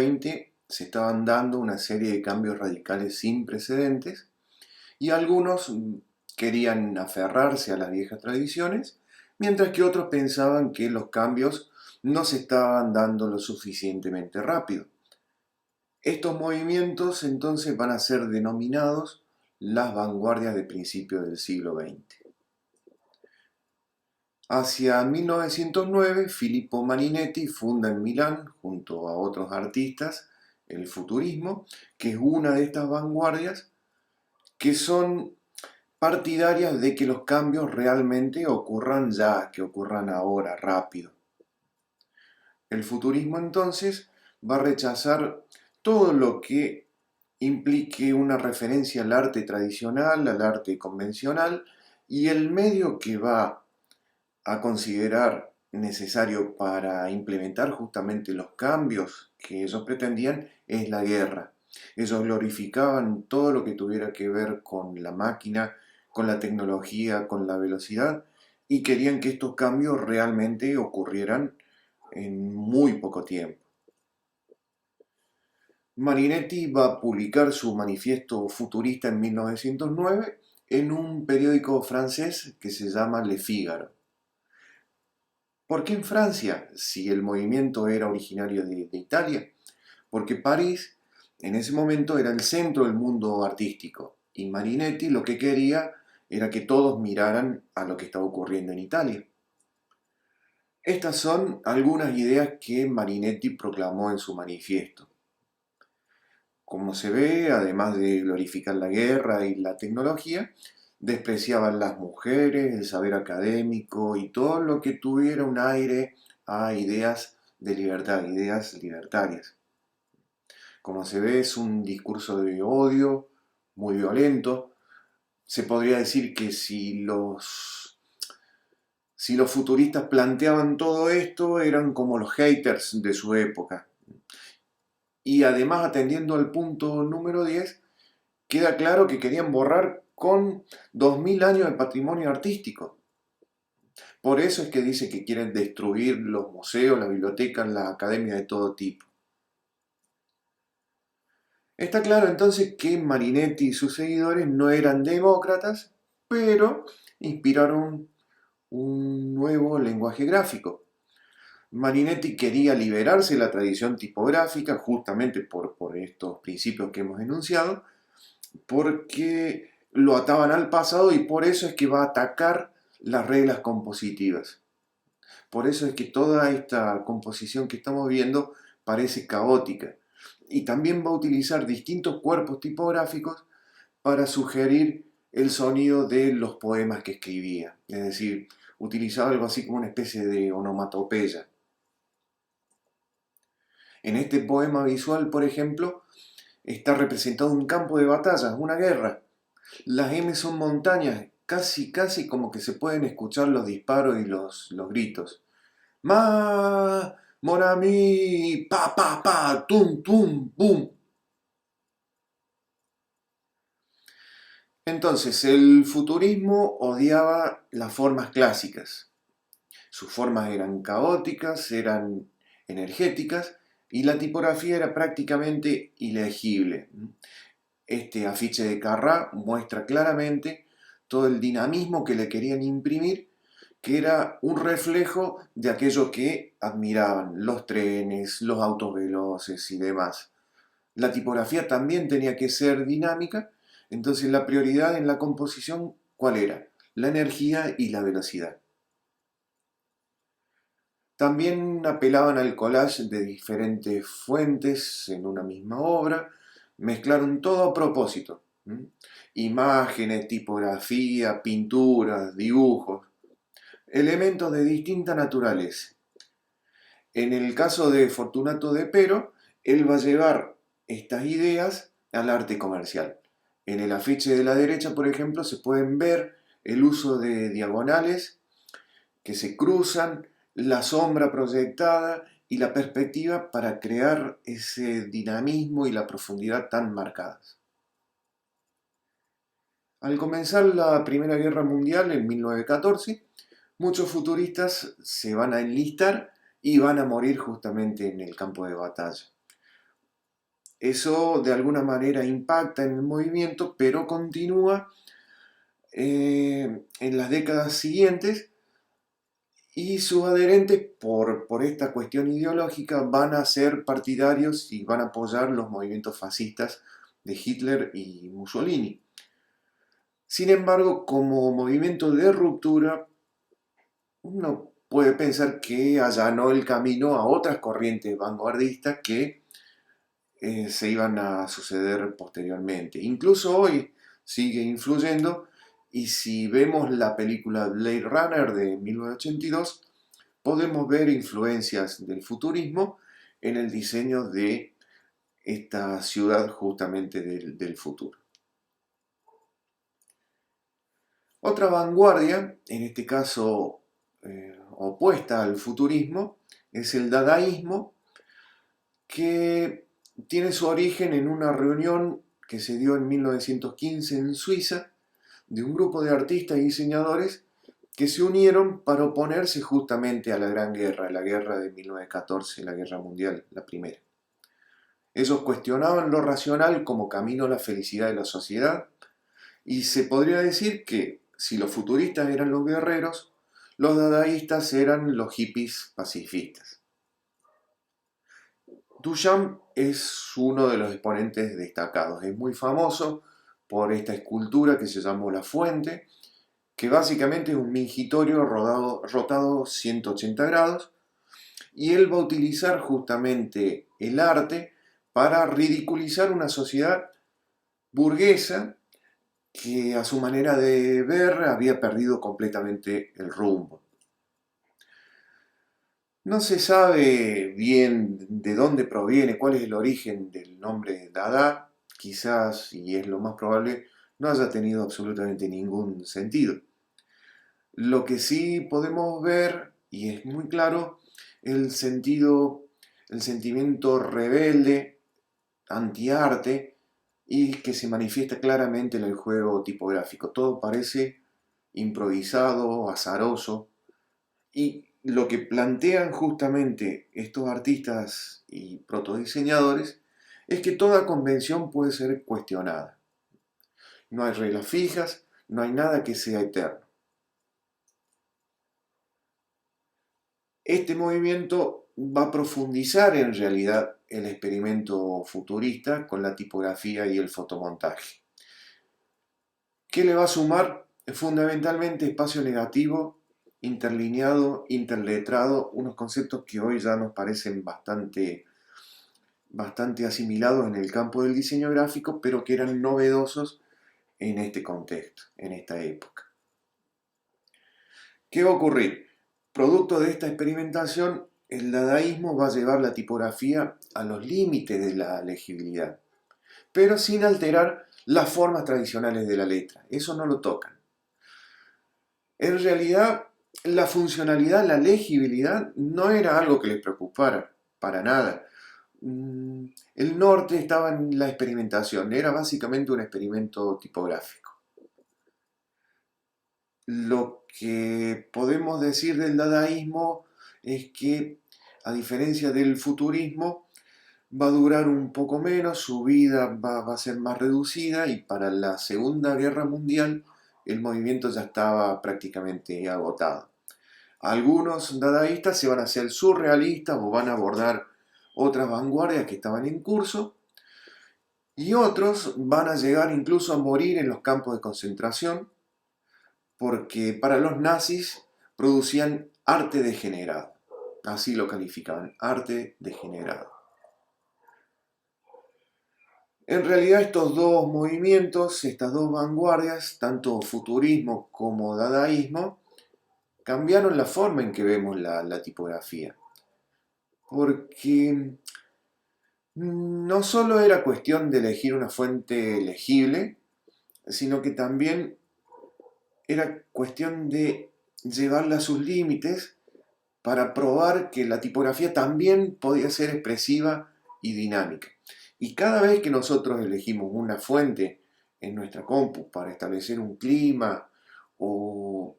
XX se estaban dando una serie de cambios radicales sin precedentes y algunos querían aferrarse a las viejas tradiciones, mientras que otros pensaban que los cambios no se estaban dando lo suficientemente rápido. Estos movimientos entonces van a ser denominados las vanguardias de principios del siglo XX. Hacia 1909, Filippo Marinetti funda en Milán, junto a otros artistas, el futurismo, que es una de estas vanguardias que son partidarias de que los cambios realmente ocurran ya, que ocurran ahora, rápido. El futurismo entonces va a rechazar todo lo que implique una referencia al arte tradicional, al arte convencional, y el medio que va a considerar necesario para implementar justamente los cambios que ellos pretendían es la guerra. Ellos glorificaban todo lo que tuviera que ver con la máquina, con la tecnología, con la velocidad, y querían que estos cambios realmente ocurrieran en muy poco tiempo. Marinetti va a publicar su manifiesto futurista en 1909 en un periódico francés que se llama Le Figaro. ¿Por qué en Francia, si el movimiento era originario de Italia? Porque París en ese momento era el centro del mundo artístico y Marinetti lo que quería era que todos miraran a lo que estaba ocurriendo en Italia. Estas son algunas ideas que Marinetti proclamó en su manifiesto. Como se ve, además de glorificar la guerra y la tecnología, despreciaban las mujeres, el saber académico y todo lo que tuviera un aire a ideas de libertad, ideas libertarias. Como se ve, es un discurso de odio muy violento. Se podría decir que si los futuristas planteaban todo esto, eran como los haters de su época. Y además, atendiendo al punto número 10, queda claro que querían borrar con 2000 años de patrimonio artístico. Por eso es que dice que quieren destruir los museos, las bibliotecas, las academias de todo tipo. Está claro entonces que Marinetti y sus seguidores no eran demócratas, pero inspiraron un nuevo lenguaje gráfico. Marinetti quería liberarse de la tradición tipográfica justamente por estos principios que hemos enunciado, porque lo ataban al pasado y por eso es que va a atacar las reglas compositivas. Por eso es que toda esta composición que estamos viendo parece caótica. Y también va a utilizar distintos cuerpos tipográficos para sugerir el sonido de los poemas que escribía. Es decir, utilizaba algo así como una especie de onomatopeya. En este poema visual, por ejemplo, está representado un campo de batalla, una guerra. Las M son montañas, casi como que se pueden escuchar los disparos y los gritos. Ma, mon ami, pa, pa, pa, tum, tum, bum. Entonces, el futurismo odiaba las formas clásicas. Sus formas eran caóticas, eran energéticas y la tipografía era prácticamente ilegible. Este afiche de Carrá muestra claramente todo el dinamismo que le querían imprimir, que era un reflejo de aquello que admiraban, los trenes, los autos veloces y demás. La tipografía también tenía que ser dinámica, entonces la prioridad en la composición, ¿cuál era? La energía y la velocidad. También apelaban al collage de diferentes fuentes en una misma obra, mezclaron todo a propósito. Imágenes, tipografía, pinturas, dibujos, elementos de distinta naturaleza. En el caso de Fortunato de Pero, él va a llevar estas ideas al arte comercial. En el afiche de la derecha, por ejemplo, se pueden ver el uso de diagonales que se cruzan, la sombra proyectada y la perspectiva para crear ese dinamismo y la profundidad tan marcadas. Al comenzar la Primera Guerra Mundial en 1914, muchos futuristas se van a enlistar y van a morir justamente en el campo de batalla. Eso de alguna manera impacta en el movimiento, pero continúa en las décadas siguientes, y sus adherentes, por esta cuestión ideológica, van a ser partidarios y van a apoyar los movimientos fascistas de Hitler y Mussolini. Sin embargo, como movimiento de ruptura, uno puede pensar que allanó el camino a otras corrientes vanguardistas que se iban a suceder posteriormente. Incluso hoy sigue influyendo, y si vemos la película Blade Runner de 1982, podemos ver influencias del futurismo en el diseño de esta ciudad justamente del futuro. Otra vanguardia, en este caso opuesta al futurismo, es el dadaísmo, que tiene su origen en una reunión que se dio en 1915 en Suiza, de un grupo de artistas y diseñadores que se unieron para oponerse justamente a la Gran Guerra, la guerra de 1914, la Guerra Mundial, la primera. Ellos cuestionaban lo racional como camino a la felicidad de la sociedad, y se podría decir que si los futuristas eran los guerreros, los dadaístas eran los hippies pacifistas. Duchamp es uno de los exponentes destacados. Es muy famoso por esta escultura que se llamó La Fuente, que básicamente es un mingitorio rotado 180 grados, y él va a utilizar justamente el arte para ridiculizar una sociedad burguesa que, a su manera de ver, había perdido completamente el rumbo. No se sabe bien de dónde proviene, cuál es el origen del nombre Dada. Quizás, y es lo más probable, no haya tenido absolutamente ningún sentido. Lo que sí podemos ver, y es muy claro, el sentido, el sentimiento rebelde, antiarte, y que se manifiesta claramente en el juego tipográfico. Todo parece improvisado, azaroso, y lo que plantean justamente estos artistas y protodiseñadores es que toda convención puede ser cuestionada. No hay reglas fijas, no hay nada que sea eterno. Este movimiento va a profundizar en realidad el experimento futurista con la tipografía y el fotomontaje. ¿Qué le va a sumar? Fundamentalmente espacio negativo, interlineado, interletrado, unos conceptos que hoy ya nos parecen bastante asimilados en el campo del diseño gráfico, pero que eran novedosos en este contexto, en esta época. ¿Qué va a ocurrir? Producto de esta experimentación, el dadaísmo va a llevar la tipografía a los límites de la legibilidad, pero sin alterar las formas tradicionales de la letra. Eso no lo tocan. En realidad, la funcionalidad, la legibilidad, no era algo que les preocupara, para nada. El norte estaba en la experimentación, era básicamente un experimento tipográfico. Lo que podemos decir del dadaísmo es que, a diferencia del futurismo, va a durar un poco menos, su vida va a ser más reducida, y para la Segunda Guerra Mundial el movimiento ya estaba prácticamente agotado. Algunos dadaístas se van a hacer surrealistas o van a abordar otras vanguardias que estaban en curso, y otros van a llegar incluso a morir en los campos de concentración, porque para los nazis producían arte degenerado. Así lo calificaban, arte degenerado. En realidad, estos dos movimientos, estas dos vanguardias, tanto futurismo como dadaísmo, cambiaron la forma en que vemos la tipografía. Porque no solo era cuestión de elegir una fuente legible, sino que también era cuestión de llevarla a sus límites para probar que la tipografía también podía ser expresiva y dinámica. Y cada vez que nosotros elegimos una fuente en nuestra compu para establecer un clima o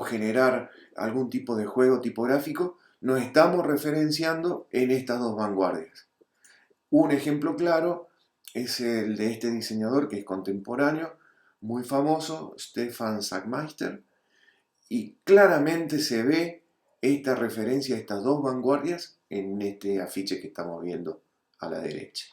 generar algún tipo de juego tipográfico, nos estamos referenciando en estas dos vanguardias. Un ejemplo claro es el de este diseñador que es contemporáneo, muy famoso, Stefan Sackmeister, y claramente se ve esta referencia a estas dos vanguardias en este afiche que estamos viendo a la derecha.